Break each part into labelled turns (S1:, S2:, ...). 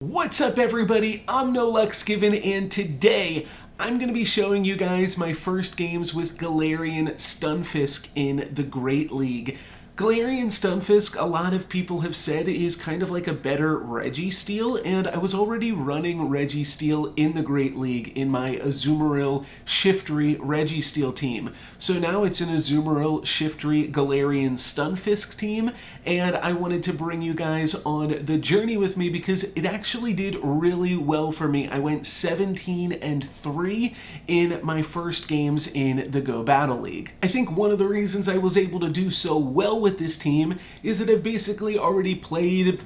S1: What's up everybody, I'm NoLucksGiven and today I'm going to be showing you guys my first games with Galarian Stunfisk in the Great League. Galarian Stunfisk, a lot of people have said, is kind of like a better Registeel, and I was already running Registeel in the Great League in my Azumaril Shiftry Registeel team. So now it's an Azumaril Shiftry Galarian Stunfisk team, and I wanted to bring you guys on the journey with me because it actually did really well for me. I went 17-3 in my first games in the Go Battle League. I think one of the reasons I was able to do so well with this team is that I've basically already played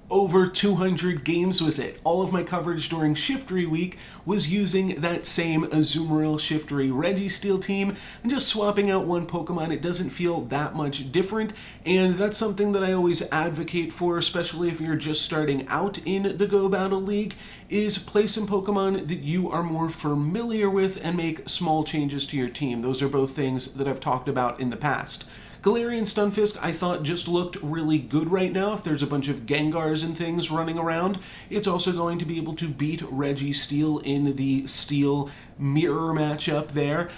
S1: over 200 games with it. All of my coverage during Shiftry week was using that same Azumaril Shiftry Registeel team and just swapping out one Pokemon. It doesn't feel that much different, and that's something that I always advocate for, especially if you're just starting out in the Go Battle League, is play some Pokemon that you are more familiar with and make small changes to your team. Those are both things that I've talked about in the past. Galarian Stunfisk, I thought, just looked really good right now. If there's a bunch of Gengars and things running around, it's also going to be able to beat Registeel in the Steel mirror matchup there,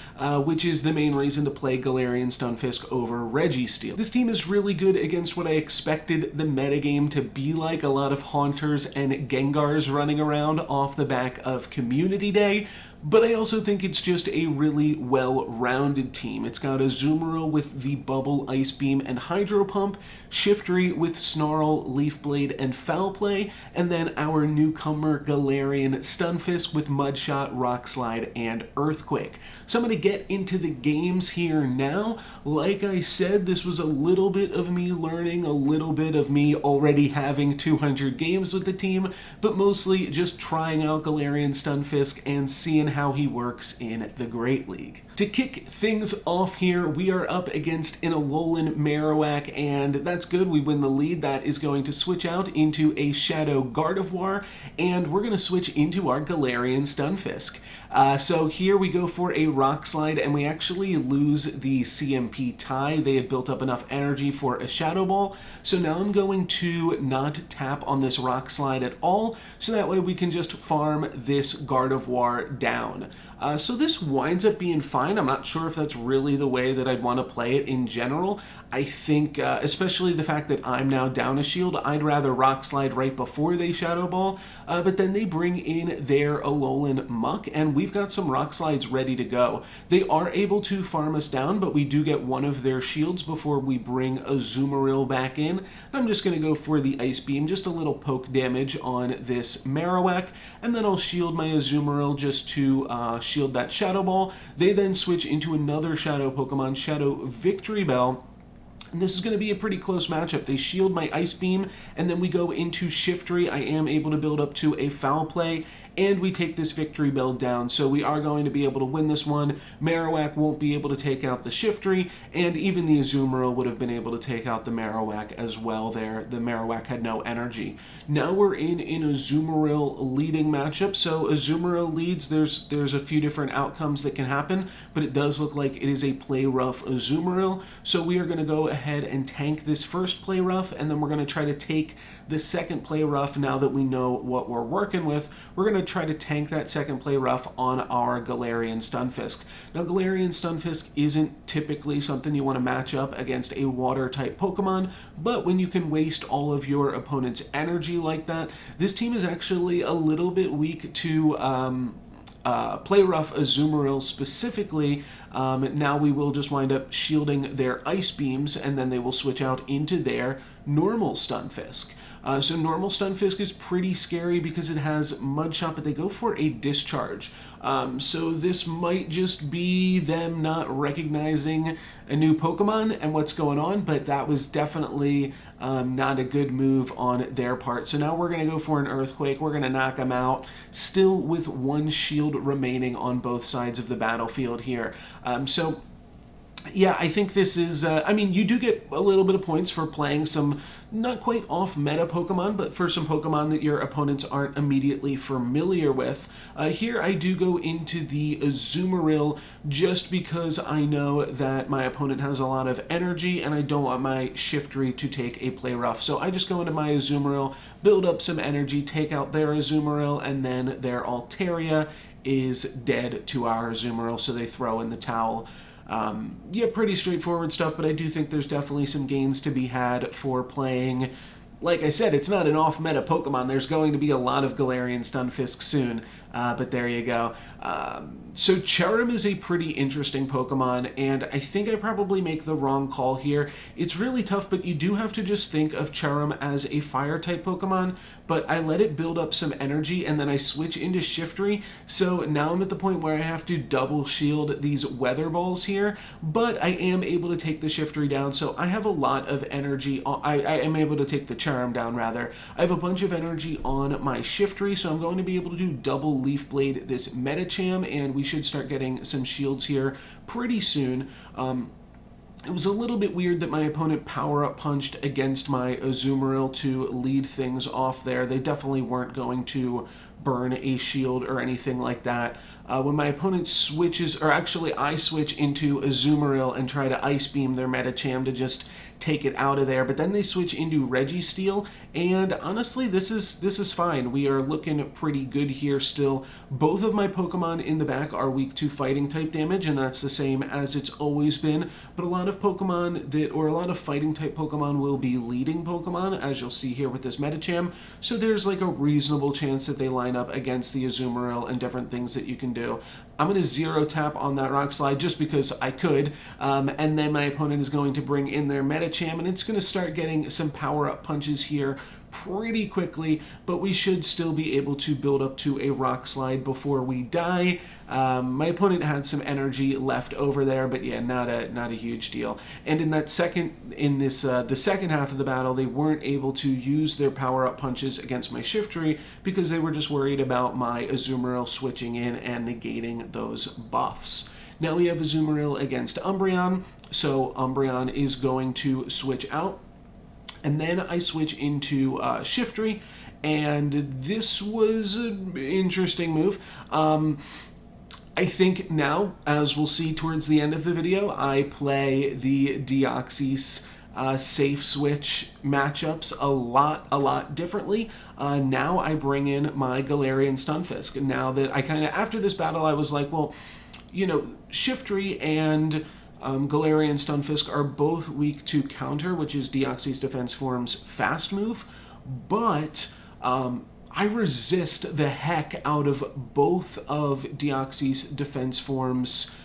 S1: which is the main reason to play Galarian Stunfisk over Registeel. This team is really good against what I expected the metagame to be like, a lot of Haunters and Gengars running around off the back of Community Day, but I also think it's just a really well-rounded team. It's got Azumaril with the Bubble, Ice Beam, and Hydro Pump, Shiftry with Snarl, Leaf Blade, and Foul Play, and then our newcomer Galarian Stunfisk with Mud Shot, Rock Slide, and Earthquake. So I'm going to get into the games here now. Like I said, this was a little bit of me learning, a little bit of me already having 200 games with the team, but mostly just trying out Galarian Stunfisk and seeing how he works in the Great League. To kick things off here, we are up against an Alolan Marowak, and that's good. We win the lead. That is going to switch out into a Shadow Gardevoir, and we're going to switch into our Galarian Stunfisk. So here we go for a Rock Slide, and we actually lose the CMP tie. They had built up enough energy for a Shadow Ball, so now I'm going to not tap on this Rock Slide at all, so that way we can just farm this Gardevoir down. So this winds up being fine. I'm not sure if that's really the way that I'd want to play it in general. I think, especially the fact that I'm now down a shield, I'd rather Rock Slide right before they Shadow Ball, but then they bring in their Alolan Muck, and we've got some Rock Slides ready to go. They are able to farm us down, but we do get one of their shields before we bring Azumaril back in. I'm just going to go for the Ice Beam, just a little poke damage on this Marowak, and then I'll shield my Azumaril just to shield that Shadow Ball. They then switch into another Shadow Pokemon, Shadow Victory Bell. And this is going to be a pretty close matchup. They shield my Ice Beam, and then we go into Shiftry. I am able to build up to a Foul Play, and we take this Victory Bell down. So we are going to be able to win this one. Marowak won't be able to take out the Shiftry, and even the Azumaril would have been able to take out the Marowak as well there. The Marowak had no energy. Now we're in an Azumaril leading matchup. So Azumaril leads. There's a few different outcomes that can happen, but it does look like it is a play rough Azumaril. So we are going to go ahead and tank this first play rough, and then we're going to try to take the second play rough. Now that we know what we're working with, we're going to try to tank that second play rough on our Galarian Stunfisk. Now Galarian Stunfisk isn't typically something you want to match up against a water type Pokemon, but when you can waste all of your opponent's energy like that, this team is actually a little bit weak to play rough Azumaril specifically. Now we will just wind up shielding their Ice Beams, and then they will switch out into their normal Stunfisk. So normal Stunfisk is pretty scary because it has Mud Shot, but they go for a Discharge. So this might just be them not recognizing a new Pokemon and what's going on, but that was definitely not a good move on their part. So now we're going to go for an Earthquake. We're going to knock them out, still with one shield remaining on both sides of the battlefield here. So Yeah, I think this is, I mean, you do get a little bit of points for playing some not quite off-meta Pokemon, but for some Pokemon that your opponents aren't immediately familiar with. Here I do go into the Azumaril just because I know that my opponent has a lot of energy and I don't want my Shiftry to take a play rough. So I just go into my Azumaril, build up some energy, take out their Azumaril, and then their Altaria is dead to our Azumaril, so they throw in the towel. Yeah, pretty straightforward stuff, but I do think there's definitely some gains to be had for playing. Like I said, it's not an off-meta Pokemon. There's going to be a lot of Galarian Stunfisk soon, but there you go. So Cherrim is a pretty interesting Pokemon, and I think I probably make the wrong call here. It's really tough, but you do have to just think of Cherrim as a Fire-type Pokemon, but I let it build up some energy, and then I switch into Shiftry, so now I'm at the point where I have to double shield these Weather Balls here, but I am able to take the Shiftry down, so I have a lot of energy. I am able to take the Cherrim down, rather. I have a bunch of energy on my Shiftry, so I'm going to be able to do double Leaf Blade this Medicham, and we should start getting some shields here pretty soon. It was a little bit weird that my opponent power-up punched against my Azumaril to lead things off there. They definitely weren't going to burn a shield or anything like that. When my opponent switches, or actually I switch into Azumaril and try to Ice Beam their Medicham to just take it out of there, but then they switch into Registeel, and honestly, this is fine. We are looking pretty good here still. Both of my Pokemon in the back are weak to fighting type damage, and that's the same as it's always been, but a lot of Pokemon that, or a lot of fighting type Pokemon will be leading Pokemon, as you'll see here with this Medicham, so there's like a reasonable chance that they line up against the Azumaril and different things that you can do. I'm going to zero tap on that Rock Slide just because I could, and then my opponent is going to bring in their Medicham, and it's going to start getting some power-up punches here pretty quickly, but we should still be able to build up to a Rock Slide before we die. My opponent had some energy left over there, but yeah, not a huge deal. And in that the second half of the battle, they weren't able to use their power-up punches against my Shiftry because they were just worried about my Azumaril switching in and negating those buffs. Now we have Azumaril against Umbreon, so Umbreon is going to switch out. And then I switch into Shiftry, and this was an interesting move. I think now, as we'll see towards the end of the video, I play the Deoxys safe switch matchups a lot differently. Now I bring in my Galarian Stunfisk. Now that I kind of, after this battle, I was like, well, you know, Shiftry and Galarian Stunfisk are both weak to counter, which is Deoxys Defense Form's fast move, but I resist the heck out of both of Deoxys Defense Form's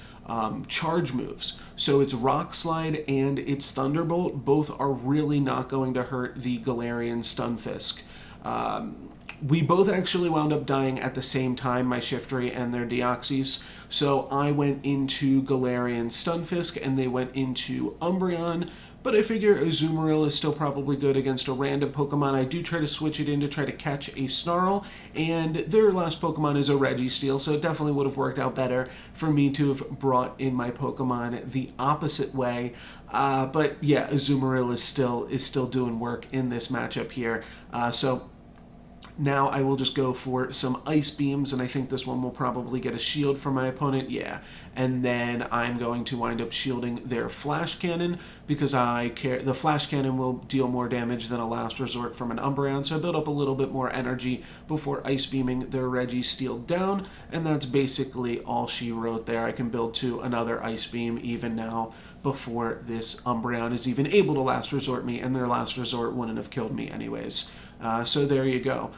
S1: charge moves. So it's Rock Slide and it's Thunderbolt. Both are really not going to hurt the Galarian Stunfisk. We both actually wound up dying at the same time, my Shiftry and their Deoxys. So I went into Galarian Stunfisk and they went into Umbreon. But I figure Azumaril is still probably good against a random Pokemon. I do try to switch it in to try to catch a Snarl, and their last Pokemon is a Registeel, so it definitely would have worked out better for me to have brought in my Pokemon the opposite way. But yeah, Azumaril is still doing work in this matchup here. So now I will just go for some Ice Beams, and I think this one will probably get a shield from my opponent, yeah. And then I'm going to wind up shielding their Flash Cannon, because the Flash Cannon will deal more damage than a Last Resort from an Umbreon, so I build up a little bit more energy before Ice Beaming their Registeel down, and that's basically all she wrote there. I can build to another Ice Beam even now before this Umbreon is even able to Last Resort me, and their Last Resort wouldn't have killed me anyways. So there you go.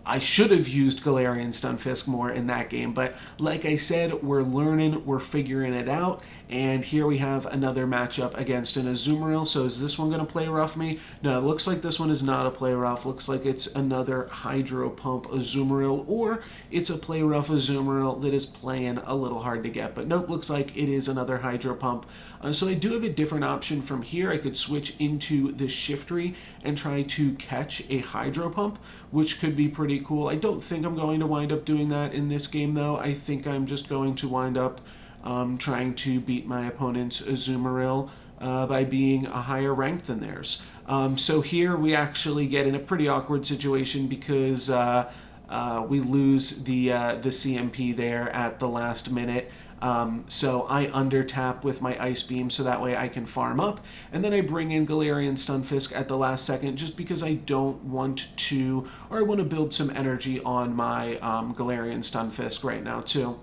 S1: I should have used Galarian Stunfisk more in that game, but like I said, we're learning, we're figuring it out, and here we have another matchup against an Azumaril. So is this one going to play rough me? No, it looks like this one is not a play rough. Looks like it's another Hydro Pump Azumaril, or it's a play rough Azumaril that is playing a little hard to get, but nope, looks like it is another Hydro Pump. So I do have a different option from here. I could switch into the Shiftry and try to catch a Hydro Pump, which could be pretty cool. I don't think I'm going to wind up doing that in this game, though. I think I'm just going to wind up trying to beat my opponent's Azumaril by being a higher rank than theirs. So here we actually get in a pretty awkward situation because we lose the CMP there at the last minute. So I undertap with my Ice Beam so that way I can farm up, and then I bring in Galarian Stunfisk at the last second just because I don't want to, or I want to build some energy on my Galarian Stunfisk right now too.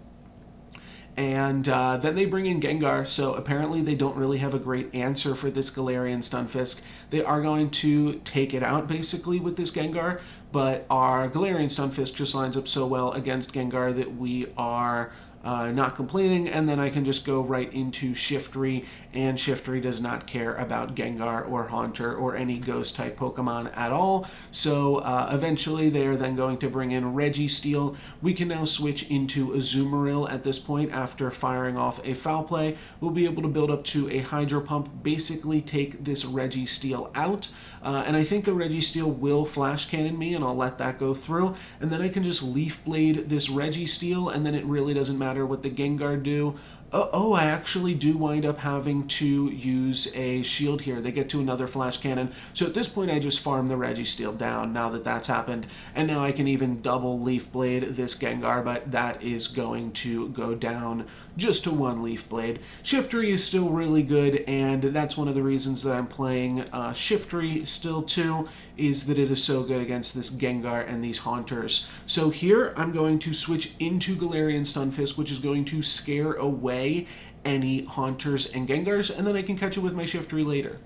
S1: And then they bring in Gengar, so apparently they don't really have a great answer for this Galarian Stunfisk. They are going to take it out basically with this Gengar, but our Galarian Stunfisk just lines up so well against Gengar that we are not complaining, and then I can just go right into Shiftry, and Shiftry does not care about Gengar or Haunter or any ghost type Pokemon at all. So eventually they are then going to bring in Registeel. We can now switch into Azumaril at this point after firing off a Foul Play. We'll be able to build up to a Hydro Pump, basically take this Registeel out, and I think the Registeel will Flash Cannon me, and I'll let that go through, and then I can just Leaf Blade this Registeel, and then it really doesn't matter what the Gengar do. Oh, I actually do wind up having to use a shield here. They get to another Flash Cannon. So at this point, I just farm the Registeel down now that that's happened. And now I can even double Leaf Blade this Gengar, but that is going to go down just to one Leaf Blade. Shiftry is still really good, and that's one of the reasons that I'm playing Shiftry still too, is that it is so good against this Gengar and these Haunters. So here, I'm going to switch into Galarian Stunfisk, which is going to scare away any Haunters and Gengars, and then I can catch it with my Shiftry later.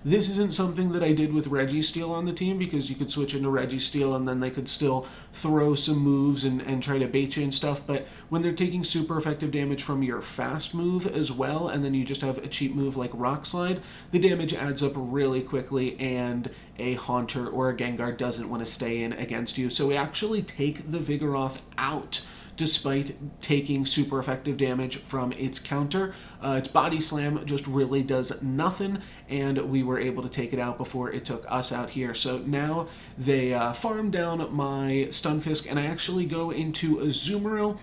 S1: This isn't something that I did with Registeel on the team, because you could switch into Registeel and then they could still throw some moves and try to bait you and stuff, but when they're taking super effective damage from your fast move as well, and then you just have a cheap move like Rock Slide, the damage adds up really quickly, and a Haunter or a Gengar doesn't want to stay in against you. So we actually take the Vigoroth out despite taking super effective damage from its counter. Its Body Slam just really does nothing, and we were able to take it out before it took us out here. So now they farm down my Stunfisk, and I actually go into Azumaril.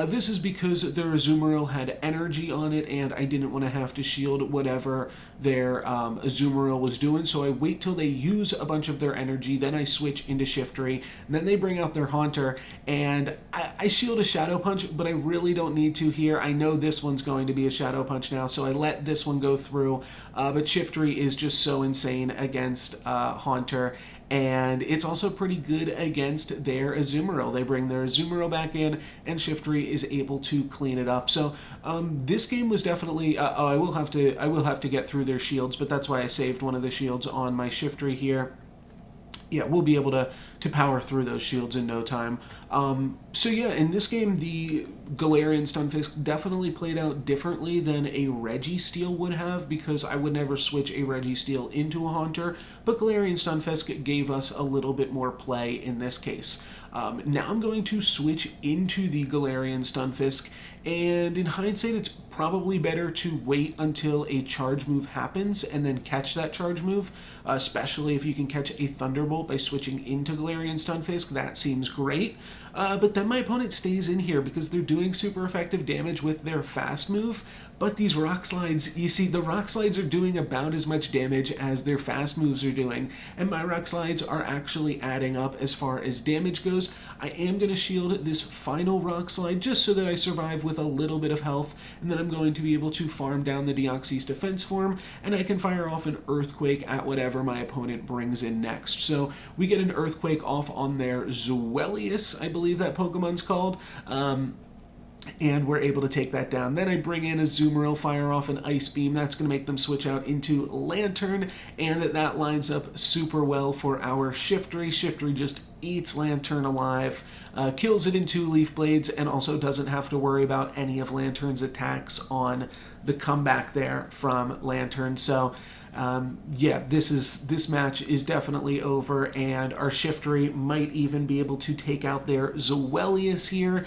S1: This is because their Azumaril had energy on it, and I didn't want to have to shield whatever their Azumaril was doing, so I wait till they use a bunch of their energy, then I switch into Shiftry, and then they bring out their Haunter, and I shield a Shadow Punch, but I really don't need to here. I know this one's going to be a Shadow Punch now, so I let this one go through, but Shiftry is just so insane against Haunter, and it's also pretty good against their Azumaril. They bring their Azumaril back in, and Shiftry is able to clean it up. So this game was definitely. I will have to get through their shields, but that's why I saved one of the shields on my Shiftry here. Yeah, we'll be able to power through those shields in no time. So yeah, in this game, the Galarian Stunfisk definitely played out differently than a Registeel would have, because I would never switch a Registeel into a Haunter, but Galarian Stunfisk gave us a little bit more play in this case. Now I'm going to switch into the Galarian Stunfisk, and in hindsight, it's probably better to wait until a charge move happens and then catch that charge move, especially if you can catch a Thunderbolt by switching into Galarian Stunfisk. That seems great. But then my opponent stays in here because they're doing super effective damage with their fast move, but these Rock Slides, you see, the Rock Slides are doing about as much damage as their fast moves are doing, and my Rock Slides are actually adding up as far as damage goes. I am going to shield this final Rock Slide just so that I survive with a little bit of health, and then I'm going to be able to farm down the Deoxys defense form, and I can fire off an Earthquake at whatever my opponent brings in next. So we get an Earthquake off on their Zweilious, I believe that Pokemon's called, and we're able to take that down. Then I bring in Azumaril, fire off an Ice Beam. That's going to make them switch out into Lantern, and that lines up super well for our Shiftry. Shiftry just eats Lantern alive, kills it in 2 Leaf Blades, and also doesn't have to worry about any of Lantern's attacks on the comeback there from Lantern. So yeah, this match is definitely over, and our Shiftry might even be able to take out their Zweilious here,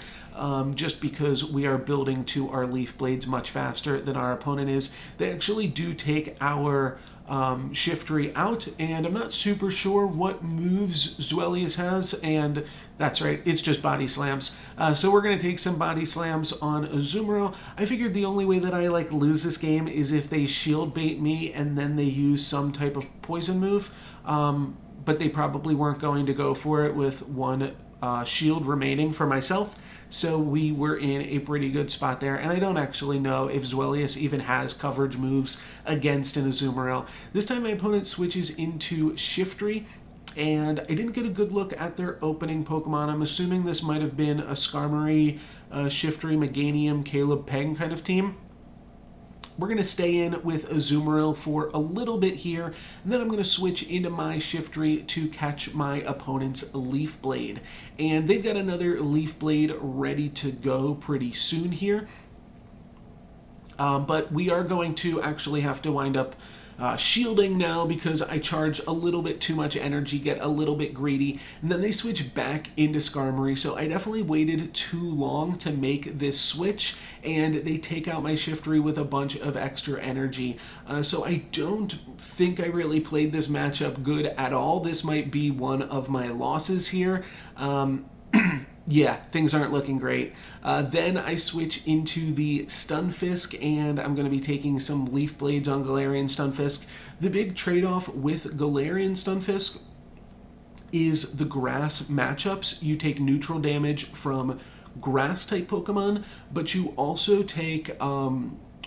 S1: just because we are building to our Leaf Blades much faster than our opponent is. They actually do take our Shiftry out, and I'm not super sure what moves Zweilous has, and that's right, it's just body slams. So we're going to take some body slams on Azumaril. I figured the only way that I lose this game is if they shield bait me and then they use some type of poison move, but they probably weren't going to go for it with one shield remaining for myself. So we were in a pretty good spot there, and I don't actually know if Zweilous even has coverage moves against an Azumaril. This time my opponent switches into Shiftry, and I didn't get a good look at their opening Pokemon. I'm assuming this might have been a Skarmory, Shiftry, Meganium, Caleb Peng kind of team. We're going to stay in with Azumaril for a little bit here, and then I'm going to switch into my Shiftry to catch my opponent's Leaf Blade. And they've got another Leaf Blade ready to go pretty soon here. But we are going to actually have to wind up shielding now because I charge a little bit too much energy, get a little bit greedy, and then they switch back into Skarmory. So I definitely waited too long to make this switch, and they take out my Shiftry with a bunch of extra energy. So I don't think I really played this matchup good at all. This might be one of my losses here. Yeah, things aren't looking great. Then I switch into the Stunfisk, and I'm going to be taking some Leaf Blades on Galarian Stunfisk. The big trade-off with Galarian Stunfisk is the grass matchups. You take neutral damage from grass-type Pokemon, but you also take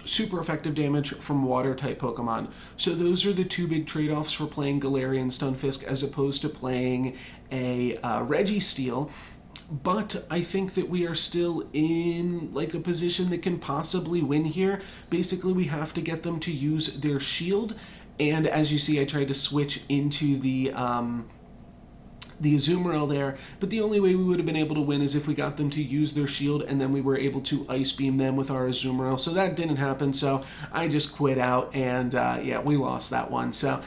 S1: super effective damage from water-type Pokemon. So those are the two big trade-offs for playing Galarian Stunfisk as opposed to playing a Registeel. But I think that we are still in a position that can possibly win here. Basically, we have to get them to use their shield. And as you see, I tried to switch into the Azumaril there, but the only way we would have been able to win is if we got them to use their shield and then we were able to Ice Beam them with our Azumaril. So that didn't happen, so I just quit out, and yeah, we lost that one. So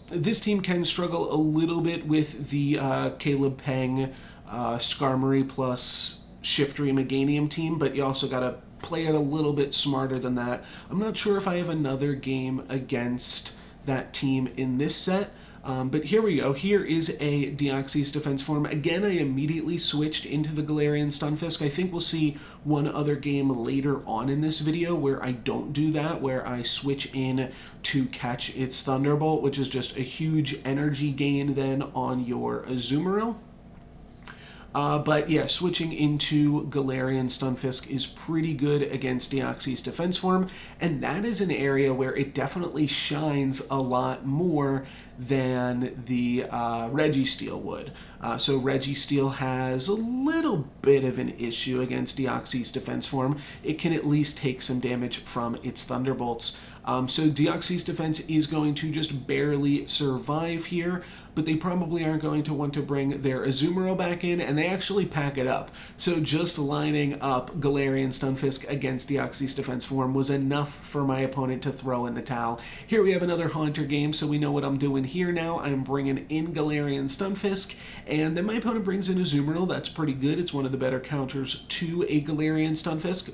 S1: this team can struggle a little bit with the Caleb Peng, Skarmory plus Shiftry Meganium team, but you also got to play it a little bit smarter than that. I'm not sure if I have another game against that team in this set, but here we go. Here is a Deoxys defense form. Again, I immediately switched into the Galarian Stunfisk. I think we'll see one other game later on in this video where I don't do that, where I switch in to catch its Thunderbolt, which is just a huge energy gain then on your Azumaril. But yeah, switching into Galarian Stunfisk is pretty good against Deoxys defense form, and that is an area where it definitely shines a lot more than the Registeel would. So Registeel has a little bit of an issue against Deoxys defense form. It can at least take some damage from its Thunderbolts. So Deoxys defense is going to just barely survive here, but they probably aren't going to want to bring their Azumaril back in, and they actually pack it up. So just lining up Galarian Stunfisk against Deoxys defense form was enough for my opponent to throw in the towel. Here we have another Haunter game, so we know what I'm doing here now. I'm bringing in Galarian Stunfisk, and then my opponent brings in Azumaril. That's pretty good. It's one of the better counters to a Galarian Stunfisk.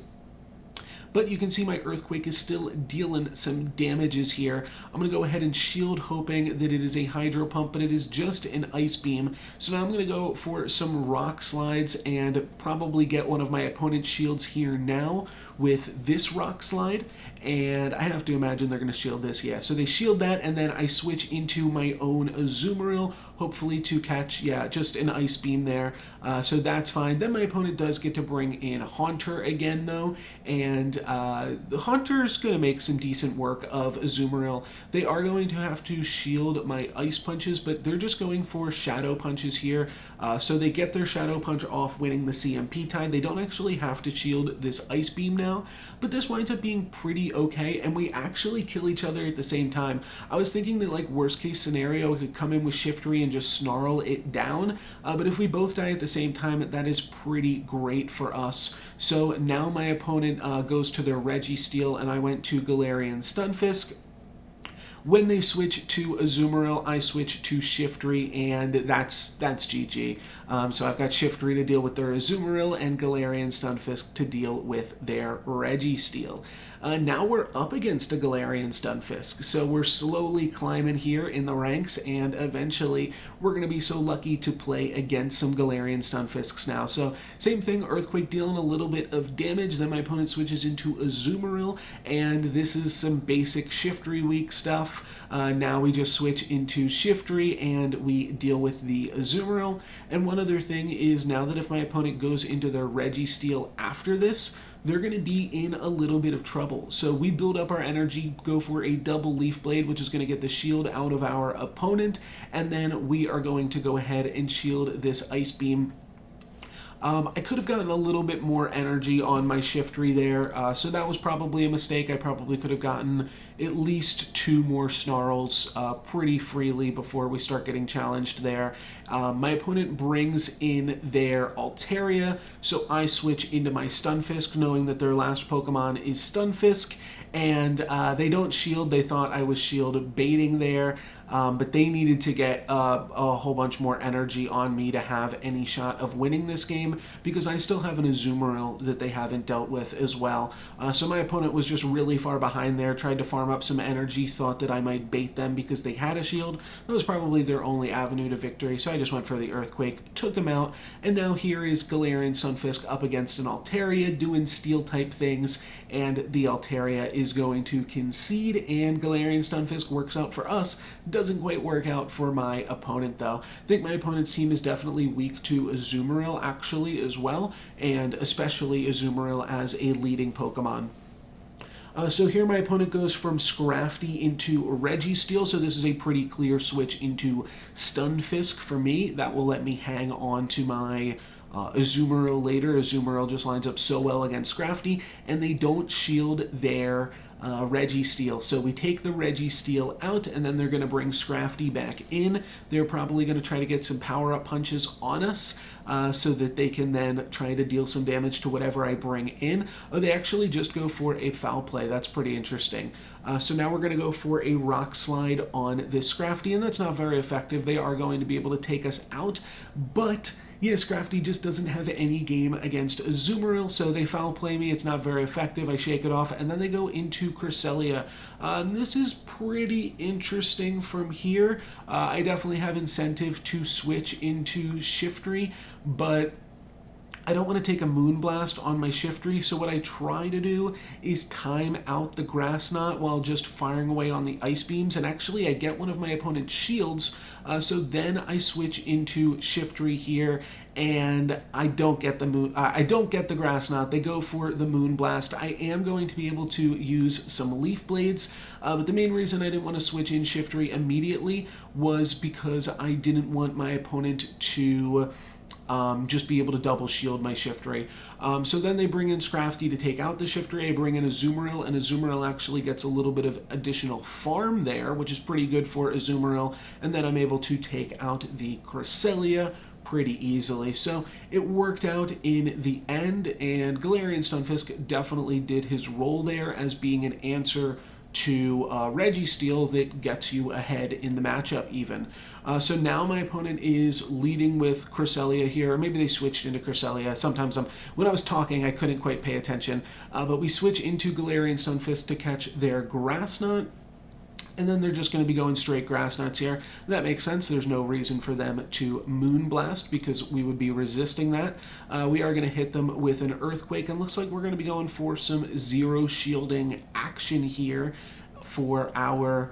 S1: But you can see my Earthquake is still dealing some damages here. I'm going to go ahead and shield, hoping that it is a Hydro Pump, but it is just an Ice Beam. So now I'm going to go for some Rock Slides and probably get one of my opponent's shields here now with this Rock Slide. And I have to imagine they're going to shield this, yeah. So they shield that, and then I switch into my own Azumaril, hopefully to catch, yeah, just an Ice Beam there. So that's fine. Then my opponent does get to bring in Haunter again, though, and the Haunter's going to make some decent work of Azumaril. They are going to have to shield my Ice Punches, but they're just going for Shadow Punches here. So they get their Shadow Punch off, winning the CMP Tide. They don't actually have to shield this Ice Beam now, but this winds up being pretty okay, and we actually kill each other at the same time. I was thinking that, worst case scenario, we could come in with Shiftry and just snarl it down, but if we both die at the same time, that is pretty great for us. So now my opponent goes to their Registeel, and I went to Galarian Stunfisk. When they switch to Azumaril, I switch to Shiftry, and that's GG. So I've got Shiftry to deal with their Azumaril and Galarian Stunfisk to deal with their Registeel. Now we're up against a Galarian Stunfisk, so we're slowly climbing here in the ranks, and eventually we're going to be so lucky to play against some Galarian Stunfisks now. So same thing, Earthquake dealing a little bit of damage, then my opponent switches into Azumaril, and this is some basic Shiftry weak stuff. Now we just switch into Shiftry and we deal with the Azumaril. And one other thing is, now that if my opponent goes into their Registeel after this, they're going to be in a little bit of trouble. So we build up our energy, go for a double Leaf Blade, which is going to get the shield out of our opponent, and then we are going to go ahead and shield this Ice Beam. I could have gotten a little bit more energy on my Shiftry there, so that was probably a mistake. I probably could have gotten at least 2 more Snarls pretty freely before we start getting challenged there. My opponent brings in their Altaria, so I switch into my Stunfisk, knowing that their last Pokemon is Stunfisk, and they don't shield. They thought I was shield baiting there, but they needed to get a whole bunch more energy on me to have any shot of winning this game, because I still have an Azumaril that they haven't dealt with as well. So my opponent was just really far behind there, tried to farm up some energy, thought that I might bait them because they had a shield. That was probably their only avenue to victory, so I just went for the Earthquake, took him out, and now here is Galarian Stunfisk up against an Altaria doing steel-type things, and the Altaria is going to concede, and Galarian Stunfisk works out for us. Doesn't quite work out for my opponent, though. I think my opponent's team is definitely weak to Azumaril, actually, as well, and especially Azumaril as a leading Pokemon. So here my opponent goes from Scrafty into Registeel, so this is a pretty clear switch into Stunfisk for me. That will let me hang on to my Azumaril later. Azumaril just lines up so well against Scrafty, and they don't shield their Registeel. So we take the Registeel out, and then they're going to bring Scrafty back in. They're probably going to try to get some power-up punches on us so that they can then try to deal some damage to whatever I bring in. Oh, they actually just go for a foul play. That's pretty interesting. So now we're going to go for a Rock Slide on this Scrafty, and that's not very effective. They are going to be able to take us out, but yeah, Scrafty just doesn't have any game against Azumaril, so they foul play me. It's not very effective. I shake it off, and then they go into Cresselia. This is pretty interesting from here. I definitely have incentive to switch into Shiftry, but I don't want to take a Moonblast on my Shiftry, so what I try to do is time out the Grass Knot while just firing away on the Ice Beams, and actually I get one of my opponent's shields, so then I switch into Shiftry here, and I don't get the Grass Knot. They go for the Moonblast. I am going to be able to use some Leaf Blades, but the main reason I didn't want to switch in Shiftry immediately was because I didn't want my opponent to just be able to double shield my Shiftry. So then they bring in Scrafty to take out the Shiftry. I bring in Azumaril, and Azumaril actually gets a little bit of additional farm there, which is pretty good for Azumaril, and then I'm able to take out the Cresselia pretty easily. So it worked out in the end, and Galarian Stunfisk definitely did his role there as being an answer to Registeel that gets you ahead in the matchup even. So now my opponent is leading with Cresselia here, or maybe they switched into Cresselia. Sometimes when I was talking I couldn't quite pay attention, but we switch into Galarian Stunfisk to catch their Grass Knot, and then they're just going to be going straight Grass Knots here. That makes sense. There's no reason for them to Moonblast because we would be resisting that. We are going to hit them with an Earthquake, and looks like we're going to be going for some zero shielding action here for our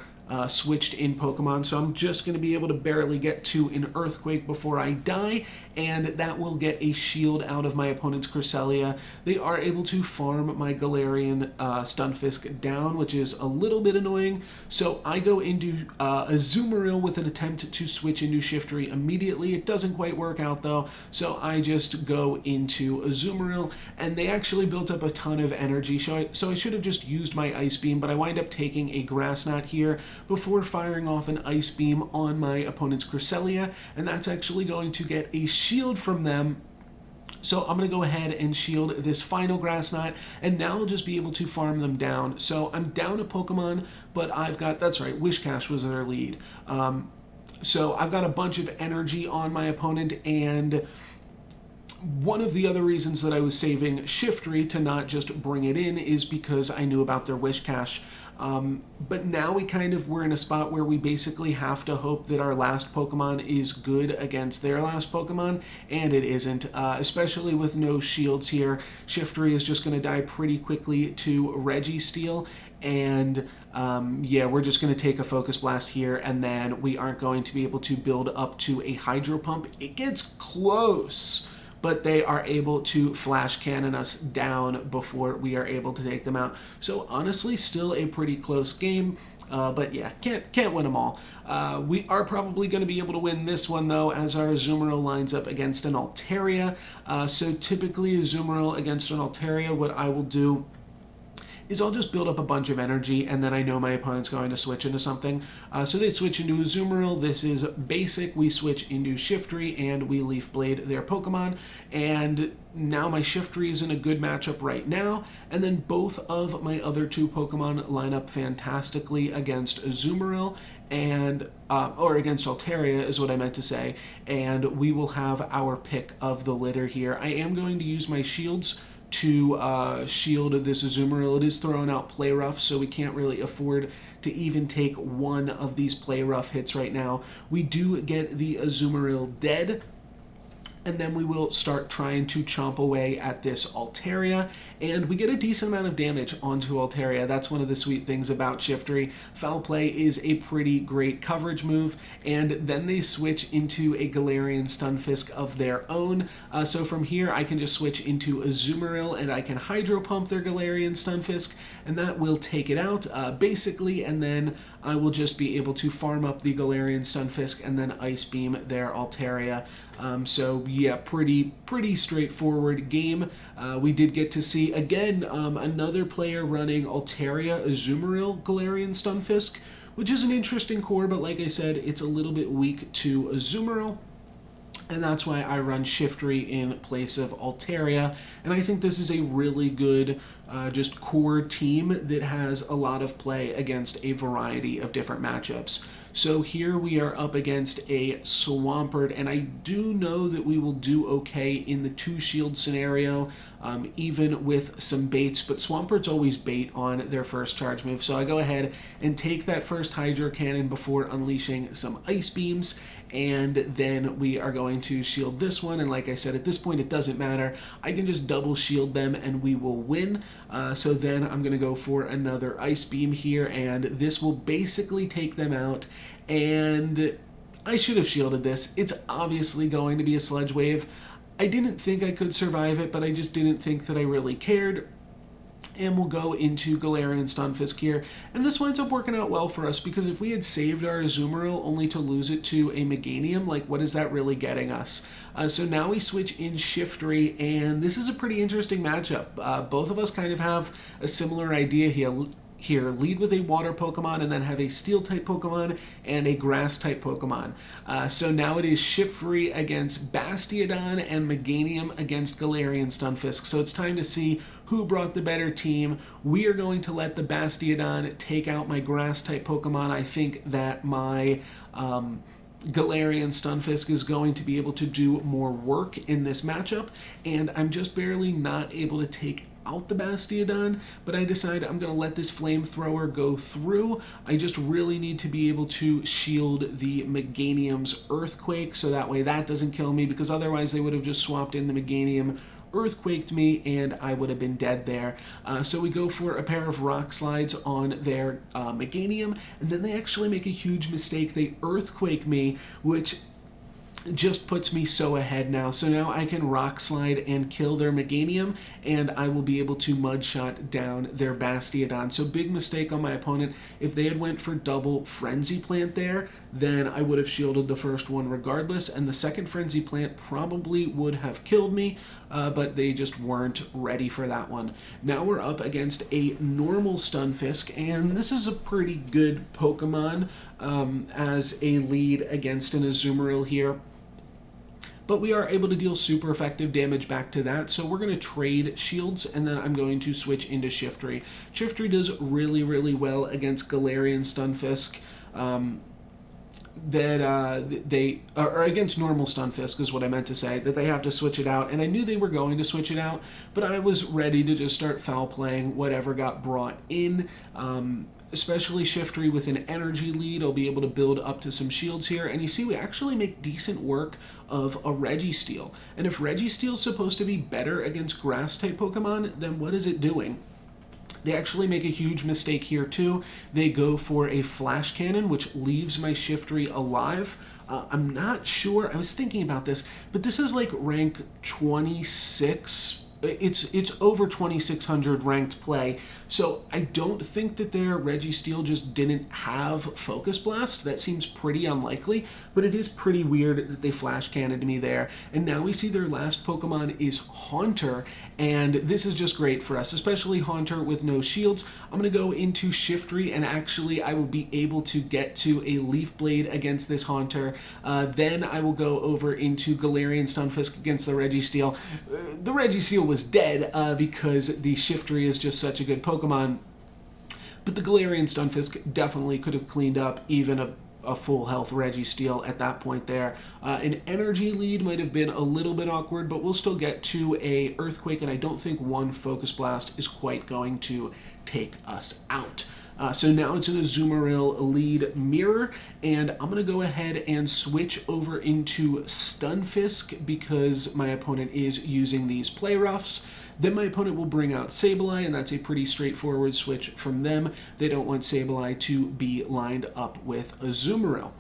S1: switched in Pokemon, so I'm just going to be able to barely get to an Earthquake before I die, and that will get a shield out of my opponent's Cresselia. They are able to farm my Galarian Stunfisk down, which is a little bit annoying, so I go into Azumaril with an attempt to switch into Shiftry immediately. It doesn't quite work out though, so I just go into Azumaril, and they actually built up a ton of energy, so I should have just used my Ice Beam, but I wind up taking a Grass Knot here before firing off an Ice Beam on my opponent's Cresselia, and that's actually going to get a shield from them. So I'm going to go ahead and shield this final Grass Knot, and now I'll just be able to farm them down. So I'm down a Pokemon, but I've got, that's right, Wishcash was their lead. So I've got a bunch of energy on my opponent, and One of the other reasons that I was saving Shiftry to not just bring it in is because I knew about their Wish Cache. But now we're in a spot where we basically have to hope that our last Pokemon is good against their last Pokemon, and it isn't, especially with no shields here. Shiftry is just going to die pretty quickly to Registeel, and yeah, we're just going to take a Focus Blast here, and then we aren't going to be able to build up to a Hydro Pump. It gets close, but they are able to Flash Cannon us down before we are able to take them out. So honestly, still a pretty close game, but yeah, can't win them all. We are probably going to be able to win this one, though, as our Azumaril lines up against an Altaria. So typically, Azumaril against an Altaria, what I will do is I'll just build up a bunch of energy, and then I know my opponent's going to switch into something. So they switch into Azumaril. This is basic. We switch into Shiftry, and we Leaf Blade their Pokemon. And now my Shiftry is in a good matchup right now, and then both of my other two Pokemon line up fantastically against Azumaril, and or against Altaria is what I meant to say, and we will have our pick of the litter here. I am going to use my shields to shield this Azumaril. It is throwing out Play Rough, so we can't really afford to even take one of these Play Rough hits right now. We do get the Azumaril dead, and then we will start trying to chomp away at this Altaria, and we get a decent amount of damage onto Altaria. That's one of the sweet things about Shiftry. Foul Play is a pretty great coverage move, and then they switch into a Galarian Stunfisk of their own. So from here, I can just switch into Azumaril, and I can Hydro Pump their Galarian Stunfisk, and that will take it out, basically, and then I will just be able to farm up the Galarian Stunfisk and then Ice Beam their Altaria. So yeah, pretty straightforward game. We did get to see, again, another player running Altaria, Azumaril, Galarian Stunfisk, which is an interesting core, but like I said, it's a little bit weak to Azumaril, and that's why I run Shiftry in place of Altaria. And I think this is a really good just core team that has a lot of play against a variety of different matchups. So here we are up against a Swampert, and I do know that we will do okay in the 2-shield scenario, even with some baits, but Swamperts always bait on their first charge move. So I go ahead and take that first Hydro Cannon before unleashing some Ice Beams, and then we are going to shield this one, and like I said, at this point it doesn't matter. I can just double shield them and we will win. So then I'm going to go for another Ice Beam here, and this will basically take them out. And I should have shielded this. It's obviously going to be a Sludge Wave. I didn't think I could survive it, but I just didn't think that I really cared. And we'll go into Galarian Stunfisk here. And this winds up working out well for us, because if we had saved our Azumaril only to lose it to a Meganium, like, what is that really getting us? So now we switch in Shiftry, and this is a pretty interesting matchup. Both of us kind of have a similar idea here. Lead with a water Pokemon and then have a Steel-type Pokemon and a Grass-type Pokemon. So now it is Shiftry against Bastiodon and Meganium against Galarian Stunfisk. So it's time to see who brought the better team. We are going to let the Bastiodon take out my Grass-type Pokemon. I think that my Galarian Stunfisk is going to be able to do more work in this matchup, and I'm just barely not able to take out the Bastiodon, but I decide I'm going to let this Flamethrower go through. I just really need to be able to shield the Meganium's Earthquake, so that way that doesn't kill me, because otherwise they would have just swapped in the Meganium, Earthquaked me, and I would have been dead there. So we go for a pair of Rock Slides on their Meganium, and then they actually make a huge mistake. They Earthquake me, which just puts me so ahead now. So now I can Rock Slide and kill their Meganium, and I will be able to Mud Shot down their Bastiodon. So big mistake on my opponent. If they had went for double Frenzy Plant there, then I would have shielded the first one regardless, and the second Frenzy Plant probably would have killed me, but they just weren't ready for that one. Now we're up against a normal Stunfisk, and this is a pretty good Pokemon as a lead against an Azumaril here. But we are able to deal super effective damage back to that, so we're going to trade shields, and then I'm going to switch into Shiftry. Shiftry does really well against Galarian Stunfisk. that they, or against normal Stunfisk is what I meant to say, that they have to switch it out, and I knew they were going to switch it out, but I was ready to just start foul playing whatever got brought in. Especially Shiftry with an energy lead, I'll be able to build up to some shields here. And you see, we actually make decent work of a Registeel. And if Registeel's supposed to be better against grass-type Pokemon, then what is it doing? They actually make a huge mistake here too. They go for a Flash Cannon, which leaves my Shiftry alive. I'm not sure, I was thinking about this, but this is like rank 26. It's over 2600 ranked play, so I don't think that their Registeel just didn't have Focus Blast. That seems pretty unlikely, but it is pretty weird that they Flash Cannoned me there. And now we see their last Pokemon is Haunter, and this is just great for us, especially Haunter with no shields. I'm going to go into Shiftry, and actually I will be able to get to a Leaf Blade against this Haunter. Then I will go over into Galarian Stunfisk against the Registeel. The Registeel was dead because the Shiftry is just such a good Pokemon, but the Galarian Stunfisk definitely could have cleaned up even a full health Registeel at that point there. An energy lead might have been a little bit awkward, but we'll still get to a Earthquake, and I don't think one Focus Blast is quite going to take us out. So now it's an Azumaril lead mirror, and I'm going to go ahead and switch over into Stunfisk because my opponent is using these play roughs. Then my opponent will bring out Sableye, and that's a pretty straightforward switch from them. They don't want Sableye to be lined up with Azumaril.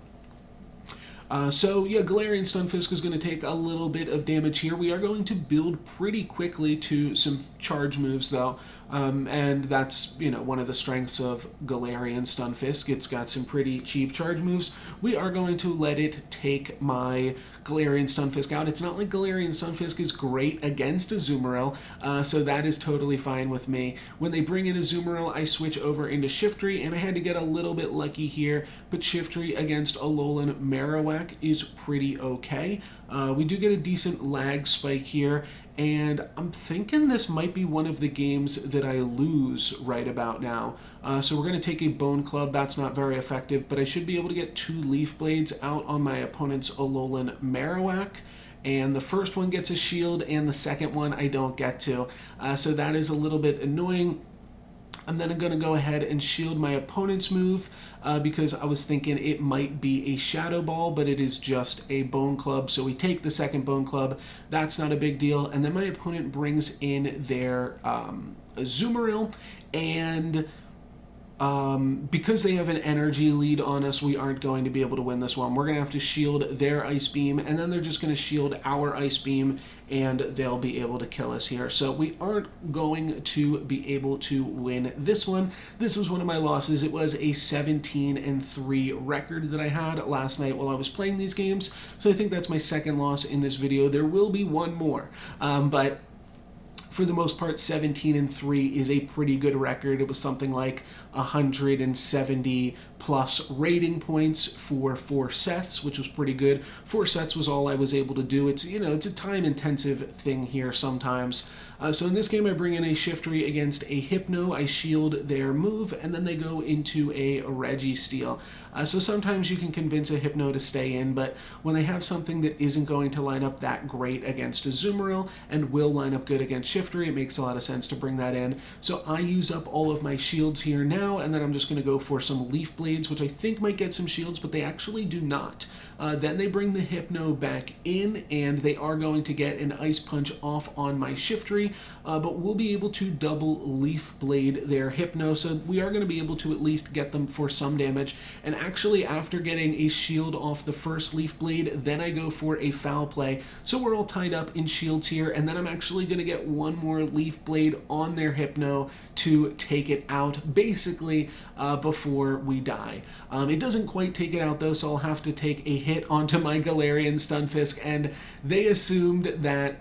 S1: So yeah, Galarian Stunfisk is going to take a little bit of damage here. We are going to build pretty quickly to some charge moves though, and that's, you know, one of the strengths of Galarian Stunfisk. It's got some pretty cheap charge moves. We are going to let it take my Galarian Stunfisk out. It's not like Galarian Stunfisk is great against Azumaril, so that is totally fine with me. When they bring in Azumaril, I switch over into Shiftry, and I had to get a little bit lucky here, but Shiftry against Alolan Marowak is pretty okay. We do get a decent lag spike here, and I'm thinking this might be one of the games that I lose right about now. So we're going to take a Bone Club. That's not very effective, but I should be able to get 2 Leaf Blades out on my opponent's Alolan Marowak. And the first one gets a shield, and the second one I don't get to. So that is a little bit annoying. And then I'm going to go ahead and shield my opponent's move because I was thinking it might be a Shadow Ball, but it is just a Bone Club. So we take the second Bone Club. That's not a big deal. And then my opponent brings in their Azumaril, and because they have an energy lead on us, we aren't going to be able to win this one. We're going to have to shield their Ice Beam, and then they're just going to shield our Ice Beam, and they'll be able to kill us here. So we aren't going to be able to win this one. This was one of my losses. It was a 17-3 record that I had last night while I was playing these games. So I think that's my second loss in this video. There will be one more, but for the most part, 17-3 is a pretty good record. It was something like 170 plus rating points for 4 sets, which was pretty good. 4 sets was all I was able to do. It's, you know, it's a time-intensive thing here sometimes. So in this game, I bring in a Shiftry against a Hypno. I shield their move, and then they go into a Registeel. So sometimes you can convince a Hypno to stay in, but when they have something that isn't going to line up that great against Azumaril and will line up good against Shiftry, it makes a lot of sense to bring that in. So I use up all of my shields here now, and then I'm just going to go for some Leaf Blades, which I think might get some shields, but they actually do not. Then they bring the Hypno back in, and they are going to get an Ice Punch off on my Shiftry, but we'll be able to double Leaf Blade their Hypno, so we are going to be able to at least get them for some damage. And actually, after getting a shield off the first Leaf Blade, then I go for a Foul Play, so we're all tied up in shields here, and then I'm actually going to get one more Leaf Blade on their Hypno to take it out, basically, before we die. It doesn't quite take it out, though, so I'll have to take a hit onto my Galarian Stunfisk, and they assumed that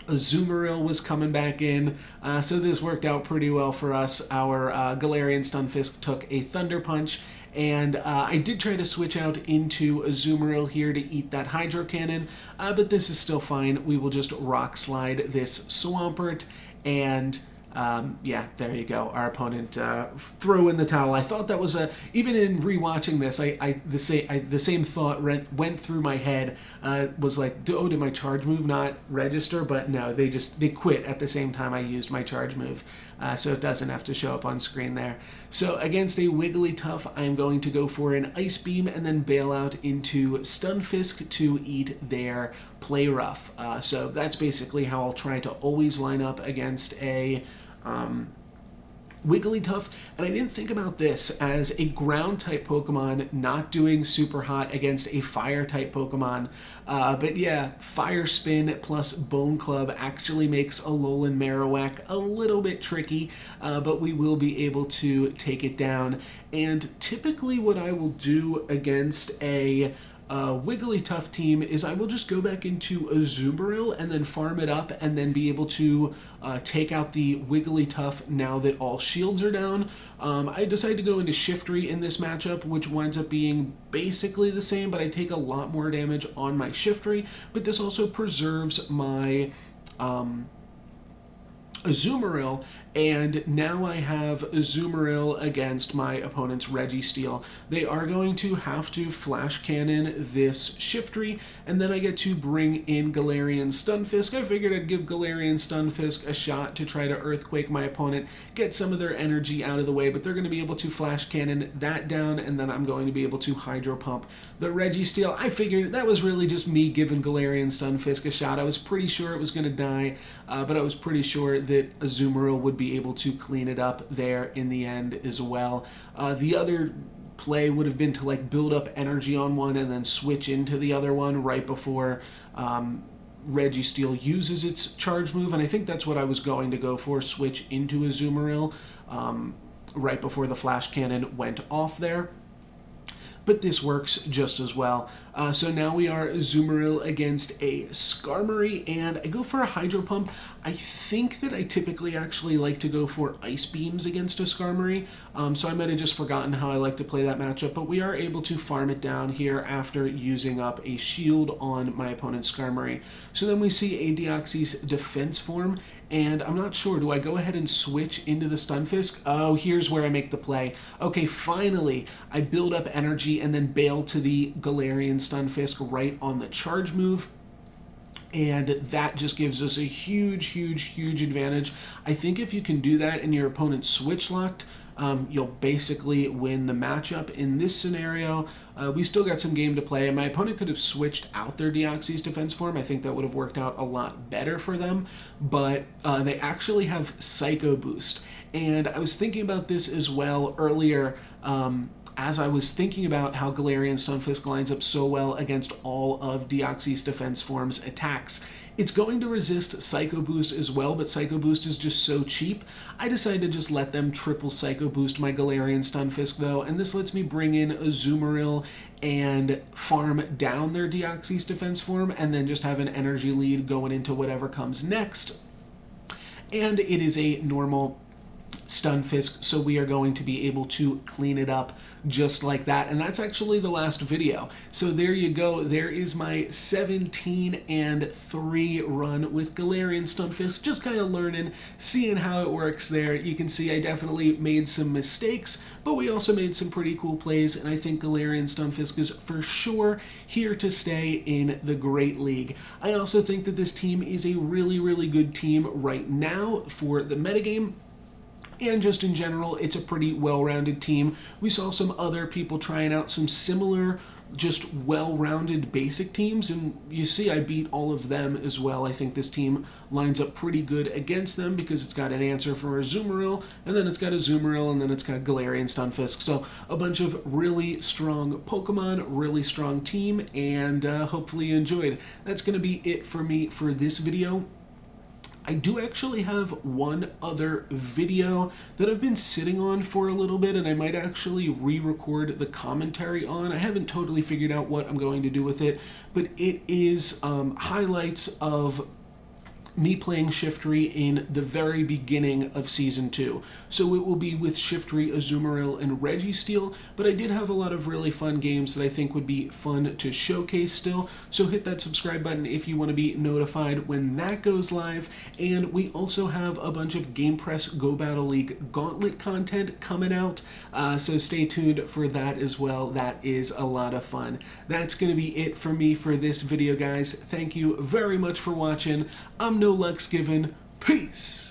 S1: Azumaril was coming back in, so this worked out pretty well for us. Our Galarian Stunfisk took a Thunder Punch, and I did try to switch out into Azumaril here to eat that Hydro Cannon, but this is still fine. We will just Rock Slide this Swampert, and Yeah, there you go. Our opponent threw in the towel. I thought that was even in rewatching this, the same thought went through my head. Was like, oh, did my charge move not register? But no, they quit at the same time I used my charge move, so it doesn't have to show up on screen there. So against a Wigglytuff, I'm going to go for an Ice Beam and then bail out into Stunfisk to eat their Play Rough. So that's basically how I'll try to always line up against a Wigglytuff, and I didn't think about this as a ground type Pokemon not doing super hot against a fire type Pokemon. But yeah, Fire Spin plus Bone Club actually makes Alolan Marowak a little bit tricky, but we will be able to take it down. And typically what I will do against a Wigglytuff team is I will just go back into Azumaril and then farm it up and then be able to take out the Wigglytuff now that all shields are down. I decided to go into Shiftry in this matchup, which winds up being basically the same, but I take a lot more damage on my Shiftry, but this also preserves my Azumaril, and now I have Azumaril against my opponent's Registeel. They are going to have to Flash Cannon this Shiftry, and then I get to bring in Galarian Stunfisk. I figured I'd give Galarian Stunfisk a shot to try to Earthquake my opponent, get some of their energy out of the way, but they're going to be able to Flash Cannon that down, and then I'm going to be able to Hydro Pump the Registeel. I figured that was really just me giving Galarian Stunfisk a shot. I was pretty sure it was going to die, but I was pretty sure that Azumaril would be able to clean it up there in the end as well. The other play would have been to like build up energy on one and then switch into the other one right before Registeel uses its charge move, and I think that's what I was going to go for, switch into Azumaril right before the Flash Cannon went off there. But this works just as well. So now we are Azumaril against a Skarmory, and I go for a Hydro Pump. I think that I typically actually like to go for Ice Beams against a Skarmory, so I might have just forgotten how I like to play that matchup, but we are able to farm it down here after using up a shield on my opponent's Skarmory. So then we see a Deoxys defense form, and I'm not sure, do I go ahead and switch into the Stunfisk? Oh, here's where I make the play. Okay, finally, I build up energy and then bail to the Galarian Stunfisk right on the charge move. And that just gives us a huge advantage. I think if you can do that and your opponent's switch locked, you'll basically win the matchup. In this scenario, we still got some game to play. My opponent could have switched out their Deoxys defense form. I think that would have worked out a lot better for them, but they actually have Psycho Boost. And I was thinking about this as well earlier, as I was thinking about how Galarian Stunfisk lines up so well against all of Deoxys defense form's attacks. It's going to resist Psycho Boost as well, but Psycho Boost is just so cheap. I decided to just let them triple Psycho Boost my Galarian Stunfisk though, and this lets me bring in Azumaril and farm down their Deoxys defense form, and then just have an energy lead going into whatever comes next. And it is a normal Stunfisk, so we are going to be able to clean it up just like that. And that's actually the last video. So there you go. There is my 17-3 run with Galarian Stunfisk. Just kind of learning, seeing how it works there. You can see I definitely made some mistakes, but we also made some pretty cool plays, and I think Galarian Stunfisk is for sure here to stay in the Great League. I also think that this team is a really good team right now for the metagame. And just in general, it's a pretty well-rounded team. We saw some other people trying out some similar, just well-rounded basic teams, and you see I beat all of them as well. I think this team lines up pretty good against them because it's got an answer for Azumaril, and then it's got Azumaril, and then it's got Galarian Stunfisk. So a bunch of really strong Pokemon, really strong team, and hopefully you enjoyed. That's going to be it for me for this video. I do actually have one other video that I've been sitting on for a little bit, and I might actually re-record the commentary on. I haven't totally figured out what I'm going to do with it, but it is highlights of me playing Shiftry in the very beginning of Season 2. So it will be with Shiftry, Azumaril, and Registeel, but I did have a lot of really fun games that I think would be fun to showcase still, so hit that subscribe button if you want to be notified when that goes live. And we also have a bunch of Game Press Go Battle League Gauntlet content coming out, so stay tuned for that as well. That is a lot of fun. That's going to be it for me for this video, guys. Thank you very much for watching. I'm NoLucksGiven. Peace!